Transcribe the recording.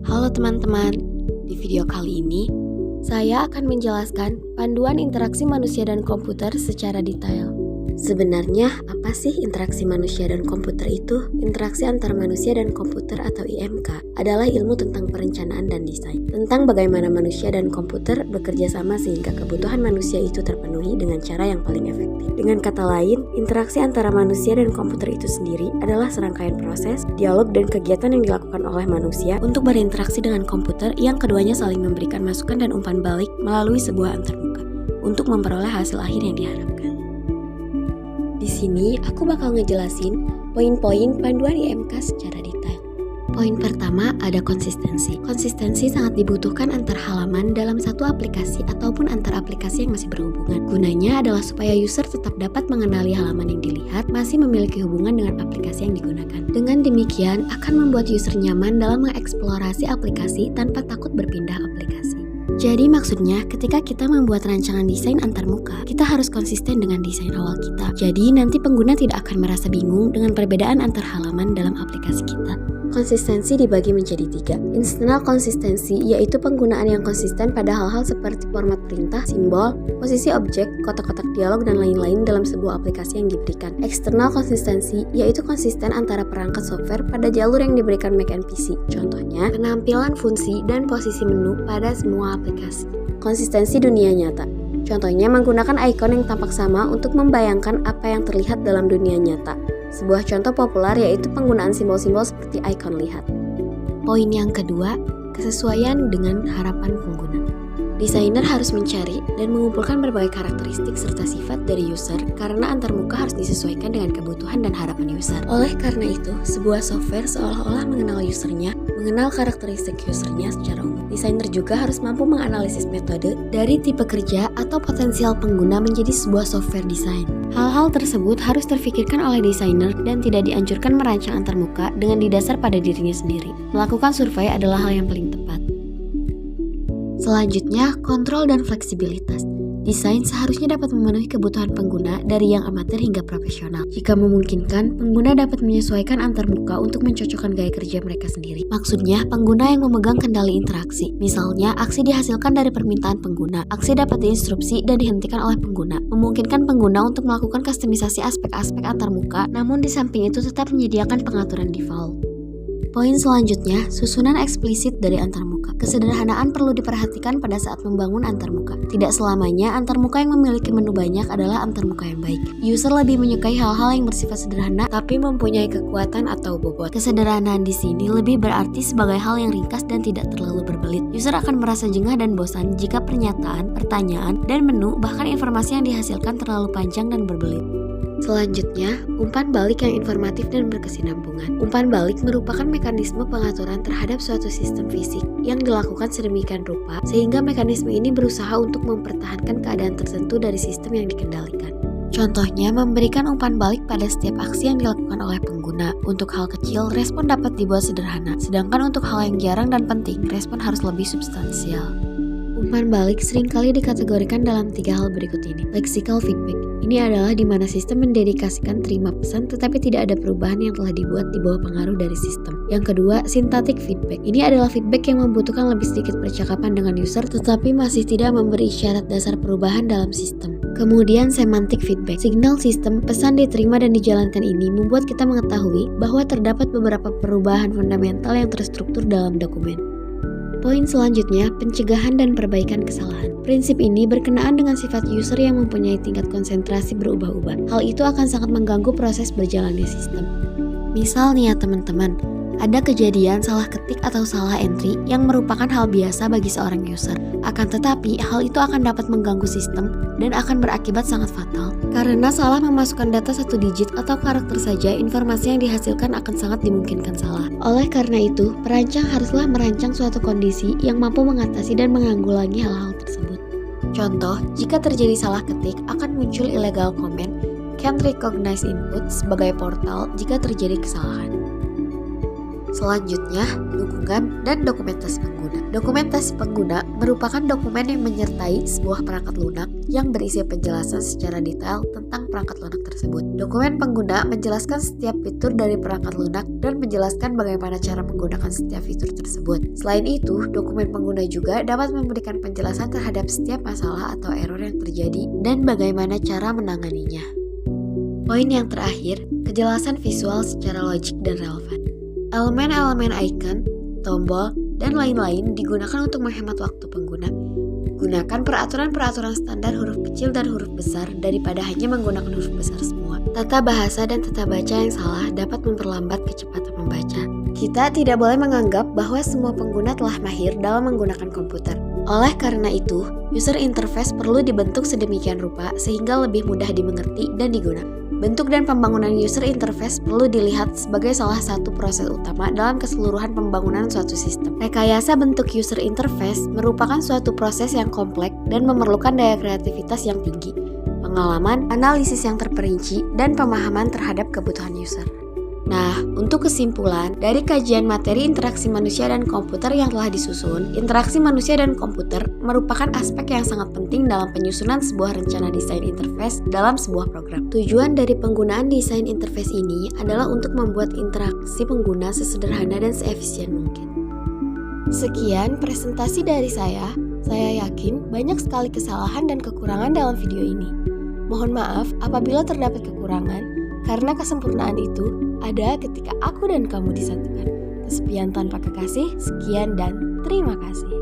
Halo teman-teman, di video kali ini saya akan menjelaskan panduan interaksi manusia dan komputer secara detail. Sebenarnya apa sih interaksi manusia dan komputer itu? Interaksi antara manusia dan komputer atau IMK adalah ilmu tentang perencanaan dan desain, tentang bagaimana manusia dan komputer bekerja sama sehingga kebutuhan manusia itu terpenuhi dengan cara yang paling efektif. Dengan kata lain, interaksi antara manusia dan komputer itu sendiri adalah serangkaian proses, dialog, dan kegiatan yang dilakukan oleh manusia untuk berinteraksi dengan komputer yang keduanya saling memberikan masukan dan umpan balik melalui sebuah antarmuka untuk memperoleh hasil akhir yang diharapkan. Di sini aku bakal ngejelasin poin-poin panduan IMK secara detail. Poin pertama ada konsistensi. Konsistensi sangat dibutuhkan antar halaman dalam satu aplikasi ataupun antar aplikasi yang masih berhubungan. Gunanya adalah supaya user tetap dapat mengenali halaman yang dilihat masih memiliki hubungan dengan aplikasi yang digunakan. Dengan demikian akan membuat user nyaman dalam mengeksplorasi aplikasi tanpa takut berpindah aplikasi. Jadi maksudnya ketika kita membuat rancangan desain antarmuka, kita harus konsisten dengan desain awal kita. Jadi nanti pengguna tidak akan merasa bingung dengan perbedaan antar halaman dalam aplikasi kita. Konsistensi dibagi menjadi 3. Internal konsistensi yaitu penggunaan yang konsisten pada hal-hal seperti format perintah, simbol, posisi objek, kotak-kotak dialog, dan lain-lain dalam sebuah aplikasi yang diberikan. Eksternal konsistensi yaitu konsisten antara perangkat software pada jalur yang diberikan Mac and PC. Contohnya, penampilan fungsi dan posisi menu pada semua aplikasi. Konsistensi dunia nyata. Contohnya menggunakan ikon yang tampak sama untuk membayangkan apa yang terlihat dalam dunia nyata. Sebuah contoh populer yaitu penggunaan simbol-simbol seperti ikon lihat. Poin yang kedua, kesesuaian dengan harapan pengguna. Desainer harus mencari dan mengumpulkan berbagai karakteristik serta sifat dari user karena antarmuka harus disesuaikan dengan kebutuhan dan harapan user. Oleh karena itu, sebuah software seolah-olah mengenal usernya, mengenal karakteristik usernya secara umum. Desainer juga harus mampu menganalisis metode dari tipe kerja atau potensial pengguna menjadi sebuah software desain. Hal-hal tersebut harus terfikirkan oleh desainer dan tidak dianjurkan merancang antarmuka dengan didasar pada dirinya sendiri. Melakukan survei adalah hal yang paling tepat. Selanjutnya, kontrol dan fleksibilitas. Desain seharusnya dapat memenuhi kebutuhan pengguna dari yang amatir hingga profesional. Jika memungkinkan, pengguna dapat menyesuaikan antarmuka untuk mencocokkan gaya kerja mereka sendiri. Maksudnya, pengguna yang memegang kendali interaksi. Misalnya, aksi dihasilkan dari permintaan pengguna. Aksi dapat diinstruksi dan dihentikan oleh pengguna. Memungkinkan pengguna untuk melakukan kustomisasi aspek-aspek antarmuka, namun di samping itu tetap menyediakan pengaturan default. Poin selanjutnya, susunan eksplisit dari antarmuka. Kesederhanaan perlu diperhatikan pada saat membangun antarmuka. Tidak selamanya antarmuka yang memiliki menu banyak adalah antarmuka yang baik. User lebih menyukai hal-hal yang bersifat sederhana tapi mempunyai kekuatan atau bobot. Kesederhanaan di sini lebih berarti sebagai hal yang ringkas dan tidak terlalu berbelit. User akan merasa jengah dan bosan jika pernyataan, pertanyaan, dan menu bahkan informasi yang dihasilkan terlalu panjang dan berbelit. Selanjutnya, umpan balik yang informatif dan berkesinambungan. Umpan balik merupakan mekanisme pengaturan terhadap suatu sistem fisik yang dilakukan sedemikian rupa sehingga mekanisme ini berusaha untuk mempertahankan keadaan tertentu dari sistem yang dikendalikan. Contohnya, memberikan umpan balik pada setiap aksi yang dilakukan oleh pengguna. Untuk hal kecil, respon dapat dibuat sederhana, sedangkan untuk hal yang jarang dan penting, respon harus lebih substansial. Umpan balik seringkali dikategorikan dalam 3 hal berikut ini. Lexical feedback. Ini adalah di mana sistem mendedikasikan terima pesan tetapi tidak ada perubahan yang telah dibuat di bawah pengaruh dari sistem. Yang kedua, syntactic feedback. Ini adalah feedback yang membutuhkan lebih sedikit percakapan dengan user tetapi masih tidak memberi isyarat dasar perubahan dalam sistem. Kemudian semantic feedback. Signal sistem pesan diterima dan dijalankan ini membuat kita mengetahui bahwa terdapat beberapa perubahan fundamental yang terstruktur dalam dokumen. Poin selanjutnya, pencegahan dan perbaikan kesalahan. Prinsip ini berkenaan dengan sifat user yang mempunyai tingkat konsentrasi berubah-ubah. Hal itu akan sangat mengganggu proses berjalannya sistem. Misal nih ya teman-teman, ada kejadian salah ketik atau salah entry yang merupakan hal biasa bagi seorang user. Akan tetapi, hal itu akan dapat mengganggu sistem dan akan berakibat sangat fatal. Karena salah memasukkan data 1 digit atau karakter saja, informasi yang dihasilkan akan sangat dimungkinkan salah. Oleh karena itu, perancang haruslah merancang suatu kondisi yang mampu mengatasi dan menanggulangi hal-hal tersebut. Contoh, jika terjadi salah ketik, akan muncul illegal comment, can't recognize input sebagai portal jika terjadi kesalahan. Selanjutnya, dukungan dan dokumentasi pengguna. Dokumentasi pengguna merupakan dokumen yang menyertai sebuah perangkat lunak yang berisi penjelasan secara detail tentang perangkat lunak tersebut. Dokumen pengguna menjelaskan setiap fitur dari perangkat lunak dan menjelaskan bagaimana cara menggunakan setiap fitur tersebut. Selain itu, dokumen pengguna juga dapat memberikan penjelasan terhadap setiap masalah atau error yang terjadi dan bagaimana cara menanganinya. Poin yang terakhir, kejelasan visual secara logik dan relevan. Elemen-elemen icon, tombol, dan lain-lain digunakan untuk menghemat waktu pengguna. Gunakan peraturan-peraturan standar huruf kecil dan huruf besar daripada hanya menggunakan huruf besar semua. Tata bahasa dan tata baca yang salah dapat memperlambat kecepatan membaca. Kita tidak boleh menganggap bahwa semua pengguna telah mahir dalam menggunakan komputer. Oleh karena itu, user interface perlu dibentuk sedemikian rupa sehingga lebih mudah dimengerti dan digunakan. Bentuk dan pembangunan user interface perlu dilihat sebagai salah satu proses utama dalam keseluruhan pembangunan suatu sistem. Rekayasa bentuk user interface merupakan suatu proses yang kompleks dan memerlukan daya kreativitas yang tinggi, pengalaman, analisis yang terperinci, dan pemahaman terhadap kebutuhan user. Nah, untuk kesimpulan, dari kajian materi interaksi manusia dan komputer yang telah disusun, interaksi manusia dan komputer merupakan aspek yang sangat penting dalam penyusunan sebuah rencana desain interface dalam sebuah program. Tujuan dari penggunaan desain interface ini adalah untuk membuat interaksi pengguna sesederhana dan seefisien mungkin. Sekian presentasi dari saya. Saya yakin banyak sekali kesalahan dan kekurangan dalam video ini. Mohon maaf apabila terdapat kekurangan, karena kesempurnaan itu ada ketika aku dan kamu disatukan. Kesepian tanpa kekasih, sekian dan terima kasih.